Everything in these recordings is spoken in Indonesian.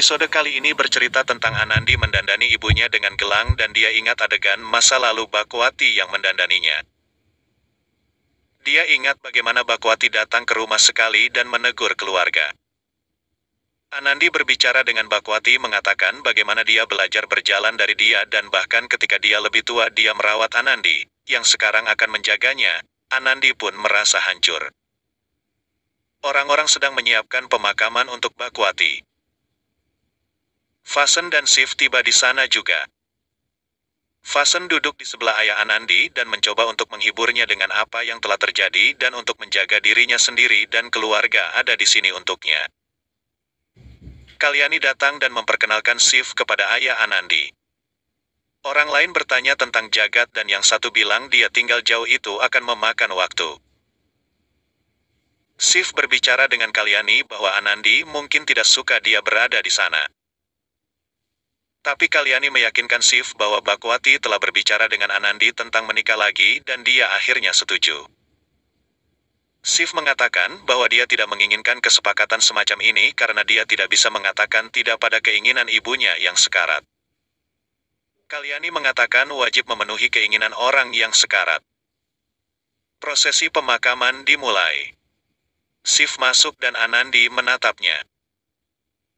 Episode kali ini bercerita tentang Anandi mendandani ibunya dengan gelang dan dia ingat adegan masa lalu Bakwati yang mendandaninya. Dia ingat bagaimana Bakwati datang ke rumah sekali dan menegur keluarga. Anandi berbicara dengan Bakwati mengatakan bagaimana dia belajar berjalan dari dia dan bahkan ketika dia lebih tua dia merawat Anandi, yang sekarang akan menjaganya. Anandi pun merasa hancur. Orang-orang sedang menyiapkan pemakaman untuk Bakwati. Fasen dan Sif tiba di sana juga. Fasen duduk di sebelah ayah Anandi dan mencoba untuk menghiburnya dengan apa yang telah terjadi dan untuk menjaga dirinya sendiri dan keluarga ada di sini untuknya. Kalyani datang dan memperkenalkan Sif kepada ayah Anandi. Orang lain bertanya tentang Jagat dan yang satu bilang dia tinggal jauh itu akan memakan waktu. Sif berbicara dengan Kalyani bahwa Anandi mungkin tidak suka dia berada di sana. Tapi Kalyani meyakinkan Sif bahwa Bakwati telah berbicara dengan Anandi tentang menikah lagi dan dia akhirnya setuju. Sif mengatakan bahwa dia tidak menginginkan kesepakatan semacam ini karena dia tidak bisa mengatakan tidak pada keinginan ibunya yang sekarat. Kalyani mengatakan wajib memenuhi keinginan orang yang sekarat. Prosesi pemakaman dimulai. Sif masuk dan Anandi menatapnya.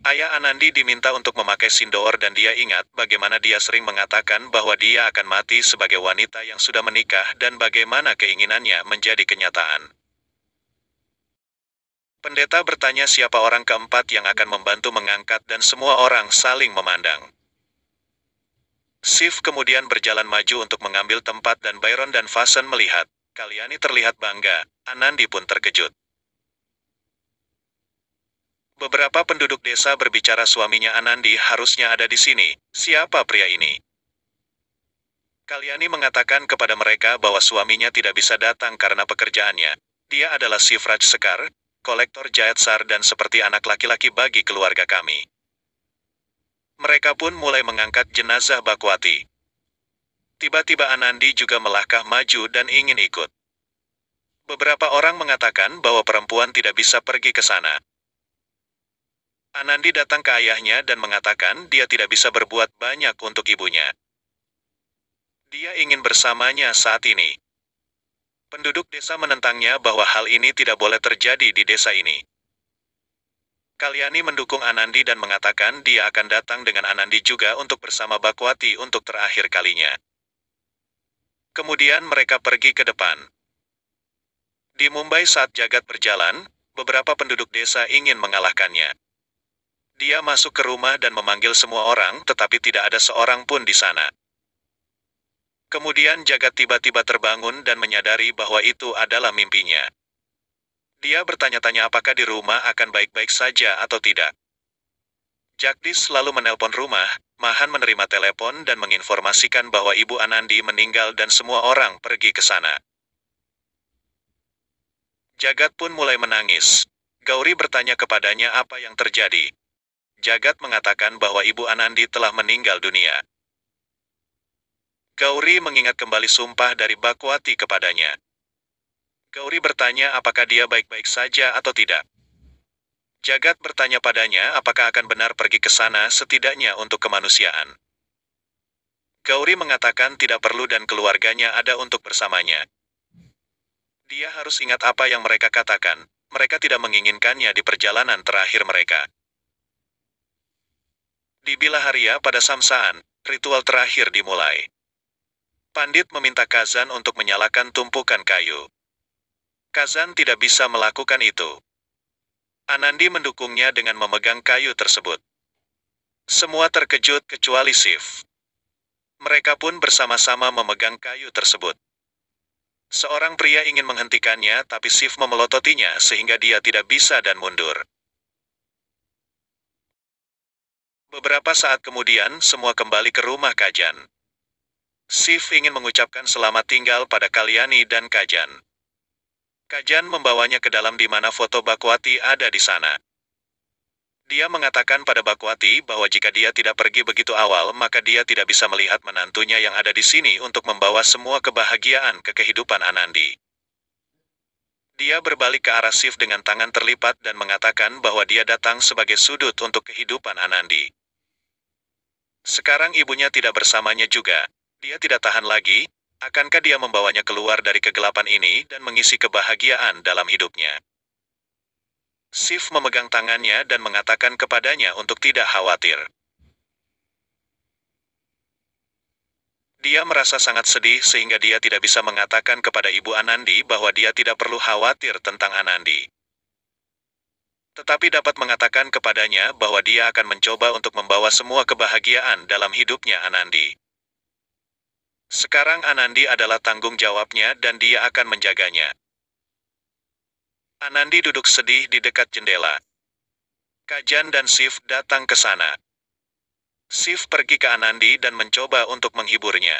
Ayah Anandi diminta untuk memakai sindoor dan dia ingat bagaimana dia sering mengatakan bahwa dia akan mati sebagai wanita yang sudah menikah dan bagaimana keinginannya menjadi kenyataan. Pendeta bertanya siapa orang keempat yang akan membantu mengangkat dan semua orang saling memandang. Sif kemudian berjalan maju untuk mengambil tempat dan Byron dan Fasen melihat. Kalyani terlihat bangga, Anandi pun terkejut. Beberapa penduduk desa berbicara suaminya Anandi harusnya ada di sini. Siapa pria ini? Kalyani mengatakan kepada mereka bahwa suaminya tidak bisa datang karena pekerjaannya. Dia adalah Shivraj Sekar, kolektor Jayatsar dan seperti anak laki-laki bagi keluarga kami. Mereka pun mulai mengangkat jenazah Bakwati. Tiba-tiba Anandi juga melangkah maju dan ingin ikut. Beberapa orang mengatakan bahwa perempuan tidak bisa pergi ke sana. Anandi datang ke ayahnya dan mengatakan dia tidak bisa berbuat banyak untuk ibunya. Dia ingin bersamanya saat ini. Penduduk desa menentangnya bahwa hal ini tidak boleh terjadi di desa ini. Kalyani mendukung Anandi dan mengatakan dia akan datang dengan Anandi juga untuk bersama Bakwati untuk terakhir kalinya. Kemudian mereka pergi ke depan. Di Mumbai saat Jagat berjalan, beberapa penduduk desa ingin mengalahkannya. Dia masuk ke rumah dan memanggil semua orang tetapi tidak ada seorang pun di sana. Kemudian Jagat tiba-tiba terbangun dan menyadari bahwa itu adalah mimpinya. Dia bertanya-tanya apakah di rumah akan baik-baik saja atau tidak. Jagdish lalu menelpon rumah, Mahan menerima telepon dan menginformasikan bahwa ibu Anandi meninggal dan semua orang pergi ke sana. Jagat pun mulai menangis. Gauri bertanya kepadanya apa yang terjadi. Jagat mengatakan bahwa ibu Anandi telah meninggal dunia. Gauri mengingat kembali sumpah dari Bakwati kepadanya. Gauri bertanya apakah dia baik-baik saja atau tidak. Jagat bertanya padanya apakah akan benar pergi ke sana setidaknya untuk kemanusiaan. Gauri mengatakan tidak perlu dan keluarganya ada untuk bersamanya. Dia harus ingat apa yang mereka katakan, mereka tidak menginginkannya di perjalanan terakhir mereka. Di Bilaharia pada Samsaan, ritual terakhir dimulai. Pandit meminta Kazan untuk menyalakan tumpukan kayu. Kazan tidak bisa melakukan itu. Anandi mendukungnya dengan memegang kayu tersebut. Semua terkejut kecuali Sif. Mereka pun bersama-sama memegang kayu tersebut. Seorang pria ingin menghentikannya tapi Sif memelototinya sehingga dia tidak bisa dan mundur. Beberapa saat kemudian, semua kembali ke rumah Kajan. Sif ingin mengucapkan selamat tinggal pada Kalyani dan Kajan. Kajan membawanya ke dalam di mana foto Bakwati ada di sana. Dia mengatakan pada Bakwati bahwa jika dia tidak pergi begitu awal maka dia tidak bisa melihat menantunya yang ada di sini untuk membawa semua kebahagiaan ke kehidupan Anandi. Dia berbalik ke arah Shiv dengan tangan terlipat dan mengatakan bahwa dia datang sebagai sudut untuk kehidupan Anandi. Sekarang ibunya tidak bersamanya juga. Dia tidak tahan lagi. Akankah dia membawanya keluar dari kegelapan ini dan mengisi kebahagiaan dalam hidupnya? Shiv memegang tangannya dan mengatakan kepadanya untuk tidak khawatir. Dia merasa sangat sedih sehingga dia tidak bisa mengatakan kepada Ibu Anandi bahwa dia tidak perlu khawatir tentang Anandi. Tetapi dapat mengatakan kepadanya bahwa dia akan mencoba untuk membawa semua kebahagiaan dalam hidupnya Anandi. Sekarang Anandi adalah tanggung jawabnya dan dia akan menjaganya. Anandi duduk sedih di dekat jendela. Kajan dan Shiv datang ke sana. Shiv pergi ke Anandi dan mencoba untuk menghiburnya.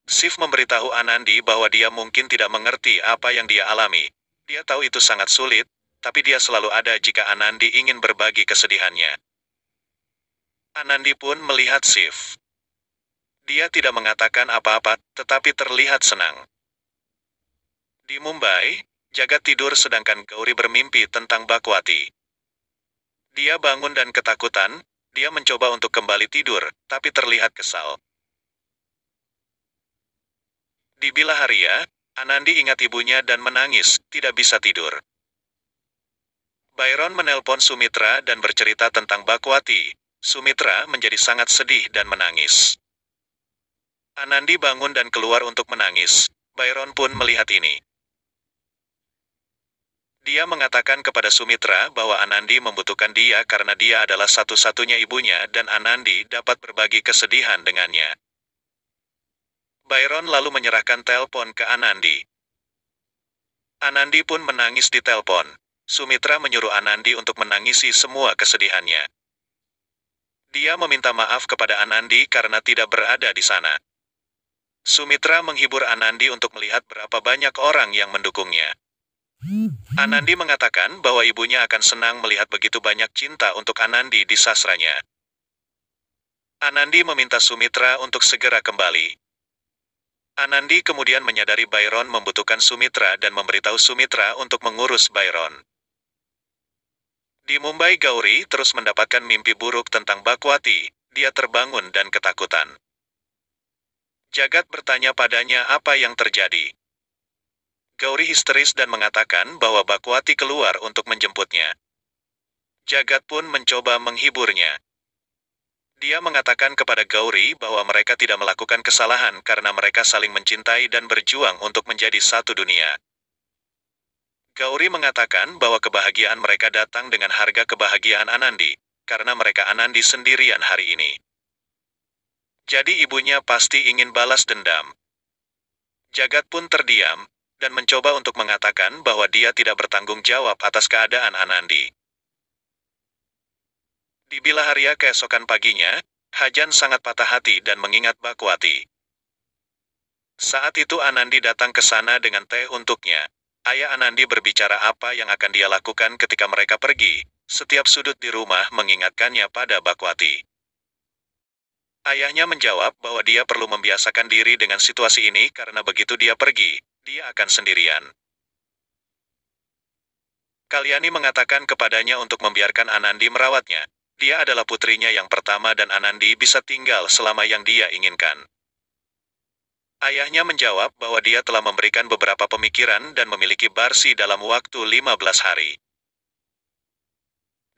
Shiv memberitahu Anandi bahwa dia mungkin tidak mengerti apa yang dia alami. Dia tahu itu sangat sulit, tapi dia selalu ada jika Anandi ingin berbagi kesedihannya. Anandi pun melihat Shiv. Dia tidak mengatakan apa-apa, tetapi terlihat senang. Di Mumbai, Jagat tidur sedangkan Gauri bermimpi tentang Bakwati. Dia bangun dan ketakutan, dia mencoba untuk kembali tidur, tapi terlihat kesal. Di Bilaharia, Anandi ingat ibunya dan menangis, tidak bisa tidur. Byron menelpon Sumitra dan bercerita tentang Bakwati. Sumitra menjadi sangat sedih dan menangis. Anandi bangun dan keluar untuk menangis. Byron pun melihat ini. Dia mengatakan kepada Sumitra bahwa Anandi membutuhkan dia karena dia adalah satu-satunya ibunya dan Anandi dapat berbagi kesedihan dengannya. Byron lalu menyerahkan telepon ke Anandi. Anandi pun menangis di telepon. Sumitra menyuruh Anandi untuk menangisi semua kesedihannya. Dia meminta maaf kepada Anandi karena tidak berada di sana. Sumitra menghibur Anandi untuk melihat berapa banyak orang yang mendukungnya. Anandi mengatakan bahwa ibunya akan senang melihat begitu banyak cinta untuk Anandi di sasranya. Anandi meminta Sumitra untuk segera kembali. Anandi kemudian menyadari Byron membutuhkan Sumitra dan memberitahu Sumitra untuk mengurus Byron. Di Mumbai, Gauri terus mendapatkan mimpi buruk tentang Bakwati. Dia terbangun dan ketakutan. Jagat bertanya padanya apa yang terjadi. Gauri histeris dan mengatakan bahwa Bakwati keluar untuk menjemputnya. Jagat pun mencoba menghiburnya. Dia mengatakan kepada Gauri bahwa mereka tidak melakukan kesalahan karena mereka saling mencintai dan berjuang untuk menjadi satu dunia. Gauri mengatakan bahwa kebahagiaan mereka datang dengan harga kebahagiaan Anandi, karena mereka Anandi sendirian hari ini. Jadi ibunya pasti ingin balas dendam. Jagat pun terdiam, dan mencoba untuk mengatakan bahwa dia tidak bertanggung jawab atas keadaan Anandi. Di Bilaharia keesokan paginya, Hajan sangat patah hati dan mengingat Bakwati. Saat itu Anandi datang ke sana dengan teh untuknya. Ayah Anandi berbicara apa yang akan dia lakukan ketika mereka pergi. Setiap sudut di rumah mengingatkannya pada Bakwati. Ayahnya menjawab bahwa dia perlu membiasakan diri dengan situasi ini karena begitu dia pergi, dia akan sendirian. Kalyani mengatakan kepadanya untuk membiarkan Anandi merawatnya. Dia adalah putrinya yang pertama dan Anandi bisa tinggal selama yang dia inginkan. Ayahnya menjawab bahwa dia telah memberikan beberapa pemikiran dan memiliki Barsi dalam waktu 15 hari.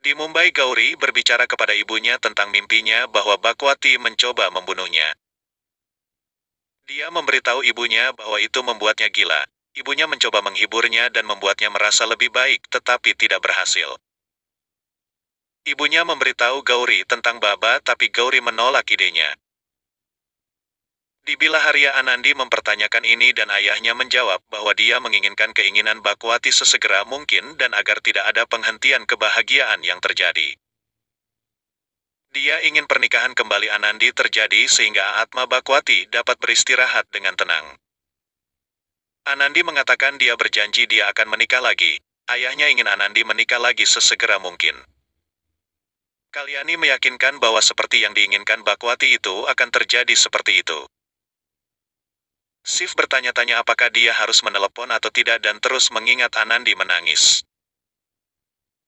Di Mumbai, Gauri berbicara kepada ibunya tentang mimpinya bahwa Bakwati mencoba membunuhnya. Dia memberitahu ibunya bahwa itu membuatnya gila. Ibunya mencoba menghiburnya dan membuatnya merasa lebih baik tetapi tidak berhasil. Ibunya memberitahu Gauri tentang Baba tapi Gauri menolak idenya. Di Bilaharia Anandi mempertanyakan ini dan ayahnya menjawab bahwa dia menginginkan keinginan Bakwati sesegera mungkin dan agar tidak ada penghentian kebahagiaan yang terjadi. Dia ingin pernikahan kembali Anandi terjadi sehingga Atma Bakwati dapat beristirahat dengan tenang. Anandi mengatakan dia berjanji dia akan menikah lagi. Ayahnya ingin Anandi menikah lagi sesegera mungkin. Kalyani meyakinkan bahwa seperti yang diinginkan Bakwati itu akan terjadi seperti itu. Shiv bertanya-tanya apakah dia harus menelepon atau tidak dan terus mengingat Anandi menangis.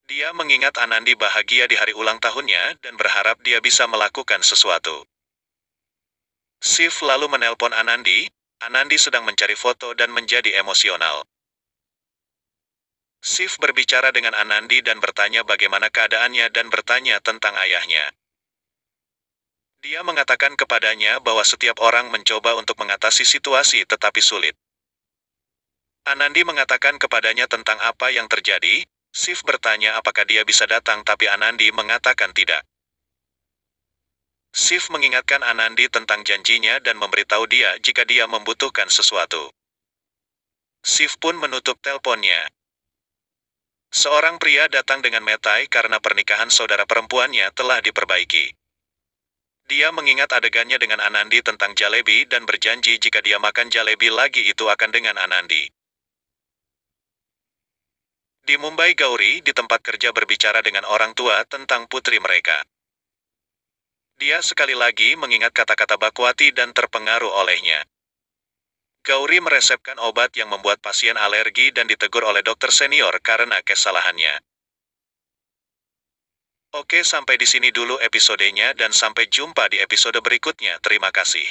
Dia mengingat Anandi bahagia di hari ulang tahunnya dan berharap dia bisa melakukan sesuatu. Shiv lalu menelpon Anandi. Anandi sedang mencari foto dan menjadi emosional. Shiv berbicara dengan Anandi dan bertanya bagaimana keadaannya dan bertanya tentang ayahnya. Dia mengatakan kepadanya bahwa setiap orang mencoba untuk mengatasi situasi tetapi sulit. Anandi mengatakan kepadanya tentang apa yang terjadi. Shiv bertanya apakah dia bisa datang tapi Anandi mengatakan tidak. Shiv mengingatkan Anandi tentang janjinya dan memberitahu dia jika dia membutuhkan sesuatu. Shiv pun menutup teleponnya. Seorang pria datang dengan metai karena pernikahan saudara perempuannya telah diperbaiki. Dia mengingat adegannya dengan Anandi tentang jalebi dan berjanji jika dia makan jalebi lagi itu akan dengan Anandi. Di Mumbai, Gauri di tempat kerja berbicara dengan orang tua tentang putri mereka. Dia sekali lagi mengingat kata-kata Bakwati dan terpengaruh olehnya. Gauri meresepkan obat yang membuat pasien alergi dan ditegur oleh dokter senior karena kesalahannya. Oke, sampai di sini dulu episodenya dan sampai jumpa di episode berikutnya. Terima kasih.